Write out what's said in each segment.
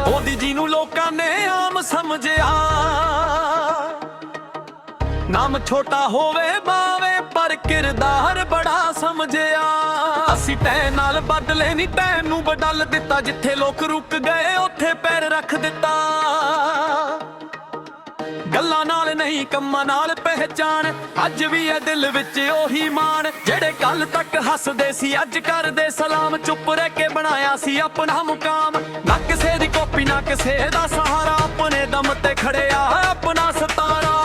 ਉਹਦੀ ਜਿਹਨੂੰ ਲੋਕਾਂ ਨੇ ਆਮ ਸਮਝਿਆ, ਨਾਮ ਛੋਟਾ ਹੋਵੇ ਬਾਵੇ ਪਰ ਕਿਰਦਾਰ ਬੜਾ ਸਮਝਿਆ। ਅਸੀਂ ਤੈ ਨਾਲ ਬਦਲੇ ਨਹੀਂ, ਤੈਨੂੰ ਬਦਲ ਦਿੱਤਾ। ਜਿੱਥੇ ਲੋਕ ਰੁਕ ਗਏ ਉੱਥੇ ਪੈਰ ਰੱਖ ਦਿੱਤਾ। ਗੱਲਾਂ ਨਾਲ ਨਹੀਂ ਕੰਮਾਂ ਨਾਲ ਪਹਿਚਾਨ, ਅੱਜ ਵੀ ਹੈ ਦਿਲ ਵਿੱਚ ਉਹੀ ਮਾਣ। ਜਿਹੜੇ ਕੱਲ ਤੱਕ ਹੱਸਦੇ ਸੀ ਅੱਜ ਕਰਦੇ ਸਲਾਮ। ਚੁੱਪ ਰਹਿ ਕੇ ਬਣਾਇਆ ਸੀ ਆਪਣਾ ਮੁਕਾਮ। ਨਾ ਕਿਸੇ ਦੀ ਕਾਪੀ ਨਾ ਕਿਸੇ ਦਾ ਸਹਾਰਾ, ਆਪਣੇ ਦਮ ਤੇ ਖੜਿਆ ਆਪਣਾ ਸਤਾਰਾ।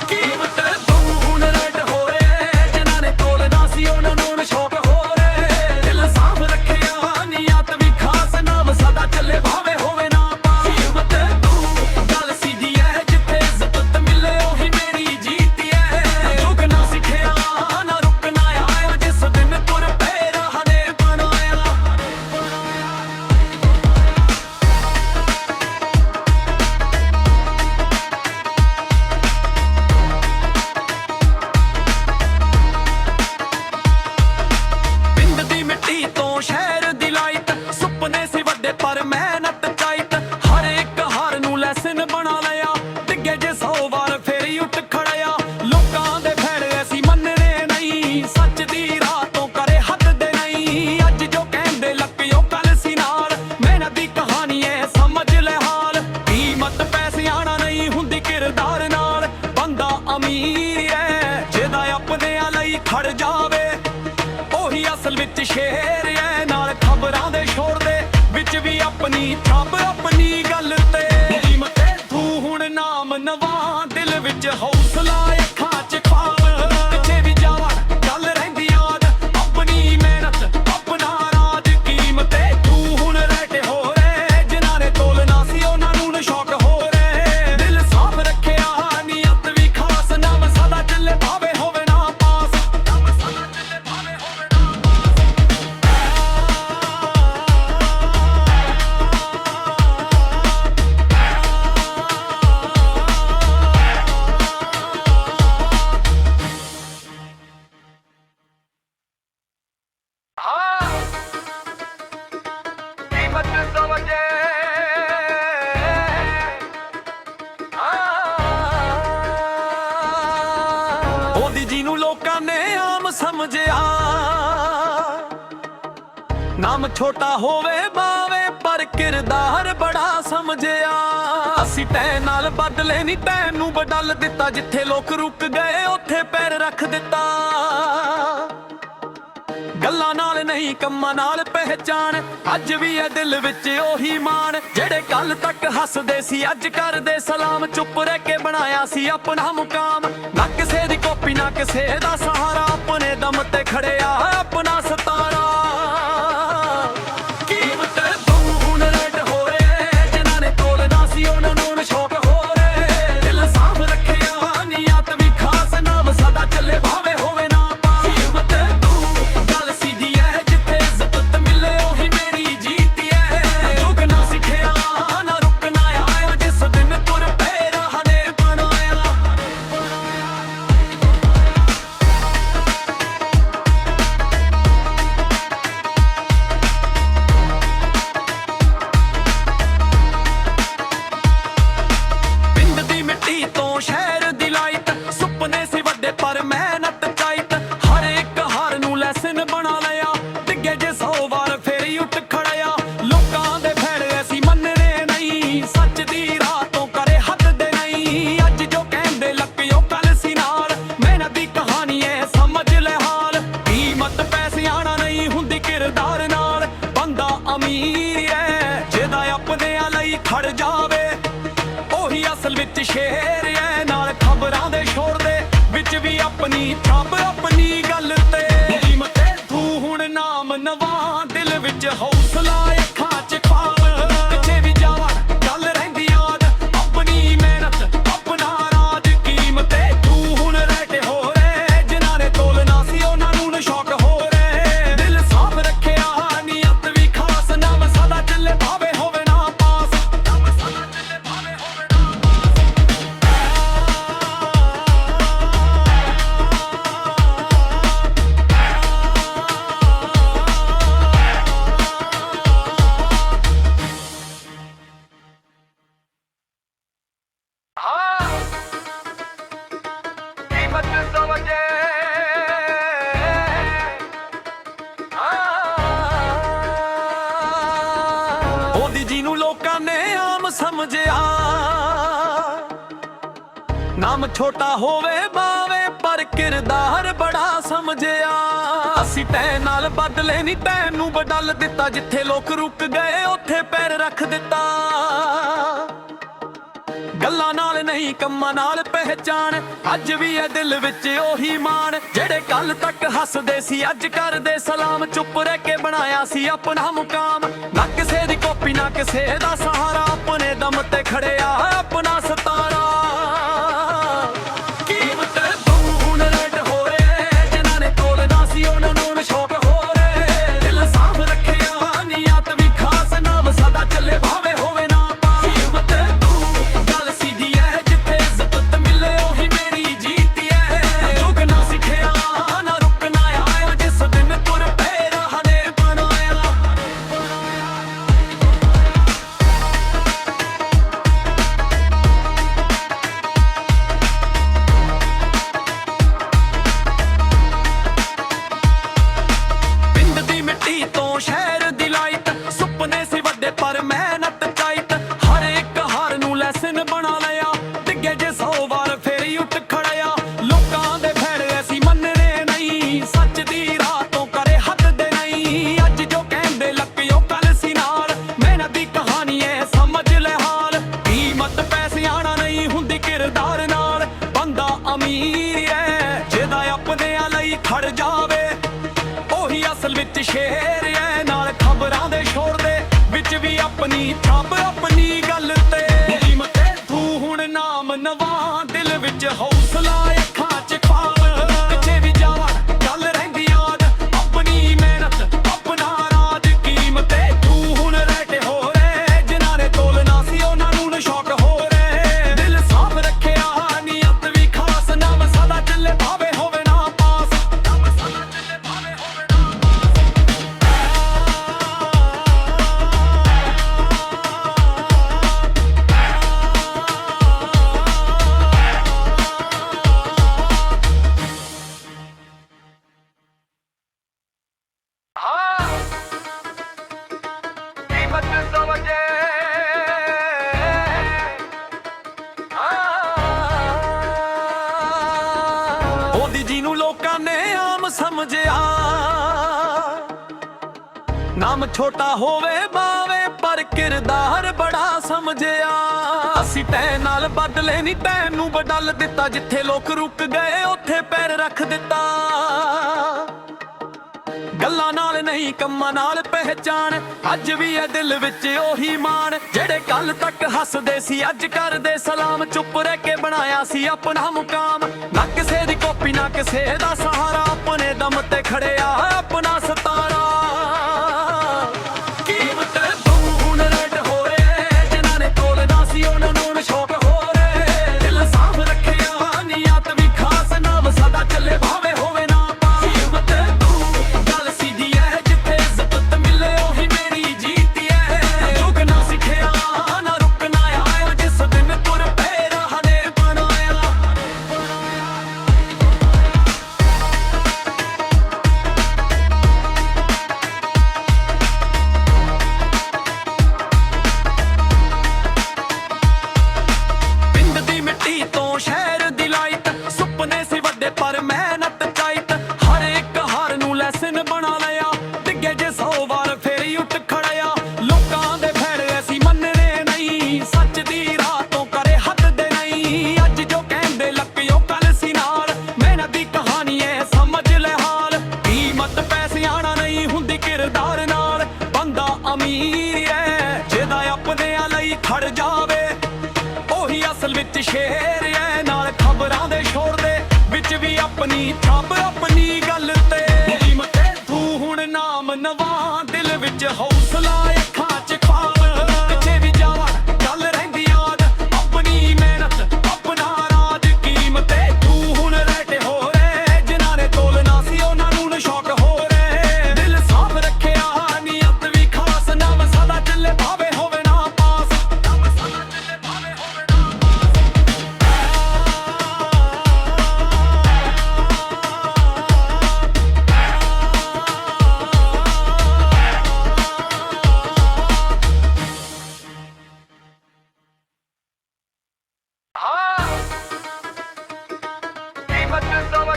ਕੀਮਤ ਤੂੰ ਹੁਣ ਰੈਡ ਹੋ ਰੇ, ਜਿਨ੍ਹਾਂ ਨੇ ਤੋਲਦਾ ਸੀ ਉਹਨਾਂ ਨੂੰ ਸ਼ੌਕ ਹੋ ਰੇ। ਦਿਲ ਸਾਫ਼ ਰੱਖਿਆ ਨੀਅਤ ਵੀ ਖਾਸ, ਨਾਮ ਸਦਾ ਚੱਲੇ ਭਾਵੇਂ ਹੋਵੇ ਨਾ ਪਾਸ। ਕੀਮਤ ਤੂੰ ਗੱਲ ਸਿੱਧੀ ਹੈ, ਜਿੱਥੇ ਇੱਜ਼ਤ ਮਿਲੇ ਉਹੀ ਮੇਰੀ ਜੀਤ ਹੈ। ਝੁਕਣਾ ਸਿੱਖਿਆ ਨਾ ਰੁਕਣਾ ਆਇਆ, ਜਿਸ ਦਿਨ ਤੁਰ ਪਏ ਰਾਹ ਨੇ ਬਣਾਇਆ। ਪਿੰਡ ਦੀ ਮਿੱਟੀ ਤੋਂ ਸ਼ਹਿਰ ਦੀ ਲਾਈਟ, ਸੁਪਨੇ ਸੀ ਵੱਡੇ ਪਰ ਮਿਹਨਤ ਚਾਹੀਤ। ਹਰ ਇੱਕ ਹਾਰ ਨੂੰ ਲੈਸਨ ਬਣਾ ਲਿਆ, ਡਿੱਗੇ ਜੇ 100 ਵਾਰ ਫੇਰ ਉੱਠ ਖੜਿਆ। ਲੋਕਾਂ ਦੇ ਫੈੜੇ ਅਸੀਂ ਮੰਨਣੇ ਨਹੀਂ, ਸੱਚ ਦੀ ਰਾਹ ਤੋਂ ਕਰੇ ਹੱਦ ਦੇ ਨਹੀਂ। ਅੱਜ ਜੋ ਕਹਿੰਦੇ ਲੱਕਿਓ ਕੱਲ ਸੀ ਨਾਲ, ਮਿਹਨਤ ਦੀ ਕਹਾਣੀ ਏ ਸਮਝ ਲੈ ਹਾਲ। ਕੀਮਤ ਪੈਸਿਆਂ ਨਾਲ ਨਹੀਂ ਹੁੰਦੀ ਕਿਰਦਾਰ ਨਾਲ। ਬੰਦਾ ਅਮੀਰ ਹੈ ਜਿਹਦਾ ਆਪਣਿਆਂ ਲਈ ਖੜ ਜਾਵੇ, ਉਹੀ ਅਸਲ ਵਿੱਚ ਸ਼ੇਰ ਹੈ। ਨਾਲ ਖਬਰਾਂ ਦੇ ਸ਼ੋਰ ਦੇ ਵਿੱਚ ਵੀ ਆਪਣੀ ਛਾਪ, ਆਪਣੀ ਗੱਲ ਤੇ ਕੀਮਤ ਤੂੰ ਹੁਣ ਨਾਮ ਨਵਾਂ। ਦਿਲ ਵਿੱਚ ਹੌਸਲਾ ਅੱਖਾਂ 'ਚ ਖਾਬ, ਕਿੱਥੇ ਵੀ ਜਾਵਾਂ ਗੱਲ ਰਹਿੰਦੀ ਯਾਦ। ਆਪਣੀ ਮਿਹਨਤ ਆਪਣਾ ਰਾਜ, ਕੀਮਤ ਤੂੰ ਹੁਣ ਰੈਟ ਹੋ ਰੇ। ਜਿਨ੍ਹਾਂ ਨੇ ਤੋਲਣਾ ਸੀ ਉਹਨਾਂ ਨੂੰ ਸ਼ੌਕ ਹੋ ਰੇ। ਦਿਲ ਸਾਫ਼ ਰੱਖਿਆ ਨੀਅਤ ਵੀ ਖਾਸ, ਨਾਮ ਸਦਾ ਚੱਲੇ ਭਾਵੇਂ ਹੋਵੇ ਨਾ ਪਾਸ। ਨਾਮ ਸਦਾ ਚੱਲੇ ਭਾਵੇਂ ਹੋਵੇ ਨਾ ਉਹਦੀ ਜਿਹਨੂੰ ਲੋਕਾਂ ਨੇ ਆਮ ਸਮਝਿਆ, ਨਾਮ ਛੋਟਾ ਹੋਵੇ ਬਾਵੇ ਪਰ ਕਿਰਦਾਰ ਬੜਾ ਸਮਝਿਆ। ਅਸੀਂ ਤੈ ਨਾਲ ਬਦਲੇ ਨਹੀਂ, ਤੈਨੂੰ ਬਦਲ ਦਿੱਤਾ। ਜਿੱਥੇ ਲੋਕ ਰੁਕ ਗਏ ਉੱਥੇ ਪੈਰ ਰੱਖ ਦਿੱਤਾ। ਗੱਲਾਂ ਨਾਲ ਨਹੀਂ ਕੰਮਾਂ ਨਾਲ ਪਹਿਚਾਨ, ਅੱਜ ਵੀ ਹੈ ਦਿਲ ਵਿੱਚ ਉਹੀ ਮਾਣ। ਜਿਹੜੇ ਕੱਲ ਤੱਕ ਹੱਸਦੇ ਸੀ ਅੱਜ ਕਰਦੇ ਸਲਾਮ। ਚੁੱਪ ਰਹਿ ਕੇ ਬਣਾਇਆ ਸੀ ਆਪਣਾ ਮੁਕਾਮ। ਨਾ ਕਿਸੇ ਦੀ ਕਾਪੀ ਨਾ ਕਿਸੇ ਦਾ ਸਹਾਰਾ, ਆਪਣੇ ਦਮ ਤੇ ਖੜਿਆ ਆਪਣਾ ਸਤਾਰਾ। ਕੀਮਤ ਤੂੰ ਹੁਣ ਰੈਡ ਹੋ ਰੇ, ਜਿਨ੍ਹਾਂ ਨੇ ਤੋਲਦਾ ਸੀ ਉਹਨਾਂ ਨੂੰ ਸ਼ੌਕ ਹੋ ਰੇ। ਦਿਲ ਸਾਫ਼ ਰੱਖਿਆ ਨੀਅਤ ਵੀ ਖਾਸ, ਨਾਮ ਸਦਾ ਚੱਲੇ ਭਾਵੇਂ ਹੋਵੇ ਨਾ ਪਾਸ। ਕੀਮਤ ਤੂੰ ਗੱਲ ਸਿੱਧੀ ਹੈ, ਜਿੱਥੇ ਇੱਜ਼ਤ ਮਿਲੇ ਉਹੀ ਮੇਰੀ ਜੀਤ ਹੈ। ਝੁਕਣਾ ਸਿੱਖਿਆ ਨਾ ਰੁਕਣਾ ਆਇਆ, ਜਿਸ ਦਿਨ ਤੁਰ ਪਏ ਰਾਹ ਨੇ ਬਣਾਇਆ। ਪਿੰਡ ਦੀ ਮਿੱਟੀ ਤੋਂ ਸ਼ਹਿਰ ਦੀ ਲਾਈਟ, ਸੁਪਨੇ ਸੀ ਵੱਡੇ ਪਰ ਮਿਹਨਤ ਚਾਹੀਤ। ਹਰ ਇੱਕ ਹਾਰ ਨੂੰ ਲੈਸਨ ਬਣਾ ਲਿਆ, ਡਿੱਗੇ ਜੇ 100 ਵਾਰ ਫੇਰ ਉੱਠ ਖੜਿਆ। ਲੋਕਾਂ ਦੇ ਫੈੜੇ ਅਸੀਂ ਮੰਨਣੇ ਨਹੀਂ, ਸੱਚ ਦੀ ਰਾਹ ਤੋਂ ਕਰੇ ਹੱਦ ਦੇ ਨਹੀਂ। ਅੱਜ ਜੋ ਕਹਿੰਦੇ ਲੱਕਿਓ ਕੱਲ ਸੀ ਨਾਲ, ਮਿਹਨਤ ਦੀ ਕਹਾਣੀ ਏ ਸਮਝ ਲੈ ਹਾਲ। ਕੀਮਤ ਪੈਸਿਆਂ ਨਾਲ ਨਹੀਂ ਹੁੰਦੀ ਕਿਰਦਾਰ ਨਾਲ। ਬੰਦਾ ਅਮੀਰ ਹੈ ਜਿਹਦਾ ਆਪਣਿਆਂ ਲਈ ਖੜ ਜਾਵੇ, ਉਹੀ ਅਸਲ ਵਿੱਚ ਸ਼ੇਰ ਹੈ। ਨਾਲ ਖਬਰਾਂ ਦੇ ਸ਼ੋਰ ਦੇ ਵਿੱਚ ਵੀ ਆਪਣੀ ਛਾਪ, ਆਪਣੀ ਗੱਲ ਤੇ ਕੀਮਤ ਤੂੰ ਹੁਣ ਨਾਮ ਨਵਾਂ। ਦਿਲ ਵਿੱਚ ਹੌਸਲਾ ਅੱਖਾਂ 'ਚ ਖਾਬ, ਕਿੱਥੇ ਵੀ ਜਾਵਾਂ ਗੱਲ ਰਹਿੰਦੀ ਯਾਦ। ਆਪਣੀ ਮਿਹਨਤ ਆਪਣਾ ਰਾਜ, ਕੀਮਤ ਤੂੰ ਹੁਣ ਰੈਟ ਹੋ ਰੇ। ਜਿਨ੍ਹਾਂ ਨੇ ਤੋਲਣਾ ਸੀ ਉਹਨਾਂ ਨੂੰ ਸ਼ੌਕ ਹੋ ਰੇ। ਦਿਲ ਸਾਫ਼ ਰੱਖਿਆ ਨੀਅਤ ਵੀ ਖਾਸ, ਨਾਮ ਸਦਾ ਚੱਲੇ ਭਾਵੇਂ ਹੋਵੇ ਨਾ ਪਾਸ। ਨਾਮ ਸਦਾ ਚੱਲੇ ਭਾਵੇਂ ਹੋਵੇ ਨਾ ਪਾਸ। ਵਜੇ ਉਹਦੀ ਜਿਹਨੂੰ ਲੋਕਾਂ ਨੇ ਆਮ ਸਮਝਿਆ ਨਾਮ ਛੋਟਾ ਹੋਵੇ ਬਾਵੇ ਪਰ ਕਿਰਦਾਰ ਬੜਾ ਸਮਝਿਆ ਅਸੀਂ ਤੈ ਨਾਲ ਬਦਲੇ ਨਹੀਂ ਤੈਨੂੰ ਬਦਲ ਦਿੱਤਾ ਜਿੱਥੇ ਲੋਕ ਰੁਕ ਗਏ ਉੱਥੇ ਪੈਰ ਰੱਖ ਦਿੱਤਾ ਗੱਲਾਂ ਨਾਲ ਨਹੀਂ ਕੰਮਾਂ ਨਾਲ ਪਹਿਚਾਨ ਅੱਜ ਵੀ ਇਹ ਦਿਲ ਵਿੱਚ ਉਹੀ ਮਾਣ ਜਿਹੜੇ ਕੱਲ ਤੱਕ ਹੱਸਦੇ ਸੀ ਅੱਜ ਕਰਦੇ ਸਲਾਮ ਚੁੱਪ ਰਹਿ ਕੇ ਬਣਾਇਆ ਸੀ ਆਪਣਾ ਮੁਕਾਮ ਨਾ ਕਿਸੇ ਦੀ ਕਾਪੀ ਨਾ ਕਿਸੇ ਦਾ ਸਹਾਰਾ ਆਪਣੇ ਦਮ ਤੇ ਖੜਿਆ ਆਪਣਾ ਸਤਾਰਾ ਕੀਮਤ ਤੂੰ ਹੁਣ ਰੈਡ ਹੋ ਰੇ ਜਿਨ੍ਹਾਂ ਨੇ ਤੋਲਦਾ ਸੀ ਉਹਨਾਂ ਨੂੰ ਸ਼ੌਕ ਹੋ ਰੇ ਦਿਲ ਸਾਫ਼ ਰੱਖਿਆ ਨੀਅਤ ਵੀ ਖਾਸ ਨਾਮ ਸਦਾ ਚੱਲੇ ਭਾਵੇਂ ਹੋਵੇ ਨਾ ਕੀਮਤ ਤੂੰ ਗੱਲ ਸਿੱਧੀ ਹੈ ਜਿੱਥੇ ਇੱਜ਼ਤ ਮਿਲੇ ਉਹੀ ਮੇਰੀ ਜੀਤ ਹੈ ਜੁਗ ਨਾ ਸਿੱਖਿਆ ਨਾ ਰੁਕਣਾ ਆਇਆ ਜਿਸ ਦਿਨ ਤੁਰ ਪਏ ਰਾਹ ਨੇ ਬਣਾਇਆ ਪਿੰਡ ਦੀ ਮਿੱਟੀ ਤੋਂ ਸ਼ਹਿਰ ਦੀ ਲਾਈਟ ਸੁਪਨੇ ਸੀ ਵੱਡੇ ਪਰ ਮਿਹਨਤ ਚਾਹੀਤ ਹਰ ਇੱਕ ਹਾਰ ਨੂੰ ਲੈਸਨ ਬਣਾ ਲਿਆ ਡਿੱਗੇ ਜੇ 100 ਵਾਰ ਫੇਰ ਹੀ ਉੱਠ ਖੜਿਆ ਲੋਕਾਂ ਦੇ ਫੈੜੇ ਅਸੀਂ ਮੰਨਣੇ ਨਹੀਂ ਸੱਚ ਦੀ ਰਾਹ ਤੋਂ ਕਰੇ ਹੱਦ ਦੇ ਨਹੀਂ ਅੱਜ ਜੋ ਕਹਿੰਦੇ ਲੱਕਿਓ ਕੱਲ ਸੀ ਨਾਲ ਮਿਹਨਤ ਦੀ ਕਹਾਣੀ ਐ ਸਮਝ ਲੈ ਹਾਲ ਕੀਮਤ ਪੈਸਿਆਂ ਨਾਲ ਨਹੀਂ ਹੁੰਦੀ ਕਿਰਦਾਰ ਨਾਲ ਬੰਦਾ ਅਮੀਰ ਐ ਜਿਹਦਾ ਆਪਣਿਆਂ ਲਈ ਖੜ ਜਾਵੇ ਉਹੀ ਅਸਲ ਵਿੱਚ ਸ਼ੇਰ ਐ ਨਾਲ ਖਬਰਾਂ ਦੇ ਸ਼ੋਰ ਦੇ ਵਿੱਚ ਵੀ ਆਪਣੀ ਛਾਪ ਆਪਣੀ ਗੱਲ ਤੇ ਕੀਮਤ ਤੂੰ ਹੁਣ ਨਾਮ ਨਵਾਂ ਦਿਲ ਵਿੱਚ ਹੌਸਲਾ ਅੱਖਾਂ 'ਚ ਖਾਬ ਕਿੱਥੇ ਵੀ ਜਾਵਾਂ ਗੱਲ ਰਹਿੰਦੀ ਯਾਦ ਆਪਣੀ ਮਿਹਨਤ ਆਪਣਾ ਰਾਜ ਕੀਮਤ ਤੂੰ ਹੁਣ ਰਹਿ ਹੋ ਰੇ ਜਿਨ੍ਹਾਂ ਨੇ ਤੋਲਣਾ ਸੀ ਉਹਨਾਂ ਨੂੰ ਸ਼ੌਕ ਹੋ ਰੇ ਦਿਲ ਸਾਫ਼ ਰੱਖਿਆ ਨੀਅਤ ਵੀ ਖਾਸ ਨਾਮ ਸਦਾ ਚੱਲੇ ਭਾਵੇਂ ਹੋਵੇ ਨਾ ਪਾਸ ਨਾਮ ਸਦਾ ਚੱਲੇ ਭਾਵੇਂ ਹੋਵੇ ਨਾ ਕੀਮਤ ਸਮਝੇ ਉਹਦੀ ਜਿਹਨੂੰ ਲੋਕਾਂ ਨੇ ਆਮ ਸਮਝਿਆ ਨਾਮ ਛੋਟਾ ਹੋਵੇ ਬਾਵੇ ਪਰ ਕਿਰਦਾਰ ਬੜਾ ਸਮਝਿਆ ਅਸੀਂ ਤੈ ਨਾਲ ਬਦਲੇ ਨਹੀਂ ਤੈਨੂੰ ਬਦਲ ਦਿੱਤਾ ਜਿੱਥੇ ਲੋਕ ਰੁਕ ਗਏ ਉੱਥੇ ਪੈਰ ਰੱਖ ਦਿੱਤਾ ਗੱਲਾਂ ਨਾਲ ਨਹੀਂ ਕੰਮਾਂ ਨਾਲ ਪਹਿਚਾਨ ਅੱਜ ਵੀ ਇਹ ਦਿਲ ਵਿੱਚ ਉਹੀ ਮਾਣ ਜਿਹੜੇ ਕੱਲ ਤੱਕ ਹੱਸਦੇ ਸੀ ਅੱਜ ਕਰਦੇ ਸਲਾਮ ਚੁੱਪ ਰਹਿ ਕੇ ਬਣਾਇਆ ਸੀ ਆਪਣਾ ਮੁਕਾਮ ਨਾ ਕਿਸੇ ਦੀ ਕਾਪੀ ਨਾ ਕਿਸੇ ਦਾ ਸਹਾਰਾ ਆਪਣੇ ਦਮ ਤੇ ਖੜਿਆ ਆਪਣਾ ਸਤਾਰਾ ਕੀਮਤ ਤੂੰ ਹੁਣ ਰੈਡ ਹੋ ਰੇ ਜਿਨ੍ਹਾਂ ਨੇ ਤੋਲਦਾ ਸੀ ਉਹਨਾਂ ਨੂੰ ਸ਼ੌਕ ਹੋ ਰੇ ਦਿਲ ਸਾਫ਼ ਰੱਖਿਆ ਨੀਅਤ ਵੀ ਖਾਸ ਨਾਮ ਸਦਾ ਚੱਲੇ ਭਾਵੇਂ ਹੋਵੇ ਨਾ ਕੀਮਤ ਤੂੰ ਗੱਲ ਸਿੱਧੀ ਹੈ ਜਿੱਥੇ ਇੱਜ਼ਤ ਮਿਲੇ ਉਹੀ ਮੇਰੀ ਜੀਤ ਹੈ ਜੁਗ ਨਾ ਸਿੱਖਿਆ ਨਾ ਰੁਕਣਾ ਆਇਆ ਜਿਸ ਦਿਨ ਤੁਰ ਪਏ ਰਾਹ ਨੇ ਬਣਾਇਆ ਪਿੰਡ ਦੀ ਮਿੱਟੀ ਤੋਂ ਸ਼ਹਿਰ ਦੀ ਲਾਈਟ ਸੁਪਨੇ ਸੀ ਵੱਡੇ ਪਰ ਮਿਹਨਤ ਚਾਹੀਤ ਹਰ ਇੱਕ ਹਾਰ ਨੂੰ ਲੈਸਨ ਬਣਾ ਲਿਆ ਡਿੱਗੇ ਜੇ 100 ਵਾਰ ਫੇਰ ਹੀ ਉੱਠ ਖੜਿਆ ਲੋਕਾਂ ਦੇ ਫੈੜੇ ਅਸੀਂ ਮੰਨਣੇ ਨਹੀਂ ਸੱਚ ਦੀ ਰਾਹ ਤੋਂ ਕਰੇ ਹੱਦ ਦੇ ਨਹੀਂ ਅੱਜ ਜੋ ਕਹਿੰਦੇ ਲੱਕਿਓ ਕੱਲ ਸੀ ਨਾਲ ਮਿਹਨਤ ਦੀ ਕਹਾਣੀ ਐ ਸਮਝ ਲੈ ਹਾਲ ਕੀਮਤ ਪੈਸਿਆਂ ਨਾਲ ਨਹੀਂ ਹੁੰਦੀ ਕਿਰਦਾਰ ਨਾਲ ਬੰਦਾ ਅਮੀਰ ਐ ਜਿਹਦਾ ਆਪਣਿਆਂ ਲਈ ਖੜ ਜਾਵੇ ਉਹੀ ਅਸਲ ਵਿੱਚ ਸ਼ੇਰ ਐ ਨਾਲ ਖਬਰਾਂ ਦੇ ਸ਼ੋਰ ਦੇ ਵਿੱਚ ਵੀ ਆਪਣੀ ਛਾਪ ਆਪਣੀ ਗੱਲ ਤੇ ਕੀਮਤ ਤੂੰ ਹੁਣ ਨਾਮ ਨਵਾਂ ਦਿਲ ਵਿੱਚ ਹੌਸਲਾ ਅੱਖਾਂ 'ਚ ਖਾਬ ਕਿੱਥੇ ਵੀ ਜਾਵਾਂ ਗੱਲ ਰਹਿੰਦੀ ਯਾਦ ਆਪਣੀ ਮਿਹਨਤ ਆਪਣਾ ਰਾਜ ਕੀਮਤ ਤੂੰ ਹੁਣ ਰਹਿ ਹੋ ਰੇ ਜਿਨ੍ਹਾਂ ਨੇ ਤੋਲਣਾ ਸੀ ਉਹਨਾਂ ਨੂੰ ਸ਼ੌਕ ਹੋ ਰੇ ਦਿਲ ਸਾਫ਼ ਰੱਖਿਆ ਨੀਅਤ ਵੀ ਖਾਸ ਨਾਮ ਸਦਾ ਚੱਲੇ ਭਾਵੇਂ ਹੋਵੇ ਨਾ ਪਾਸ ਨਾਮ ਸਦਾ ਚੱਲੇ ਭਾਵੇਂ ਹੋਵੇ ਨਾ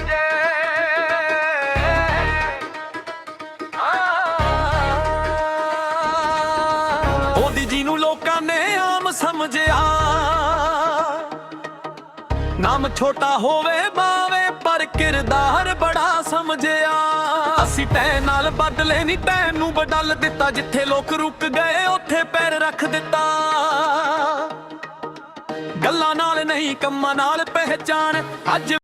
ਜੇ ਉਹਦੀ ਜਿਹਨੂੰ ਲੋਕਾਂ ਨੇ ਆਮ ਸਮਝਿਆ, ਨਾਮ ਛੋਟਾ ਹੋਵੇ ਬਾਵੇ ਪਰ ਕਿਰਦਾਰ ਬੜਾ ਸਮਝਿਆ। ਅਸੀਂ ਤੈ ਨਾਲ ਬਦਲੇ ਨਹੀਂ, ਤੈਨੂੰ ਬਦਲ ਦਿੱਤਾ, ਜਿੱਥੇ ਲੋਕ ਰੁਕ ਗਏ ਉੱਥੇ ਪੈਰ ਰੱਖ ਦਿੱਤਾ। ਗੱਲਾਂ ਨਾਲ ਨਹੀਂ ਕੰਮਾਂ ਨਾਲ ਪਹਿਚਾਨ ਅੱਜ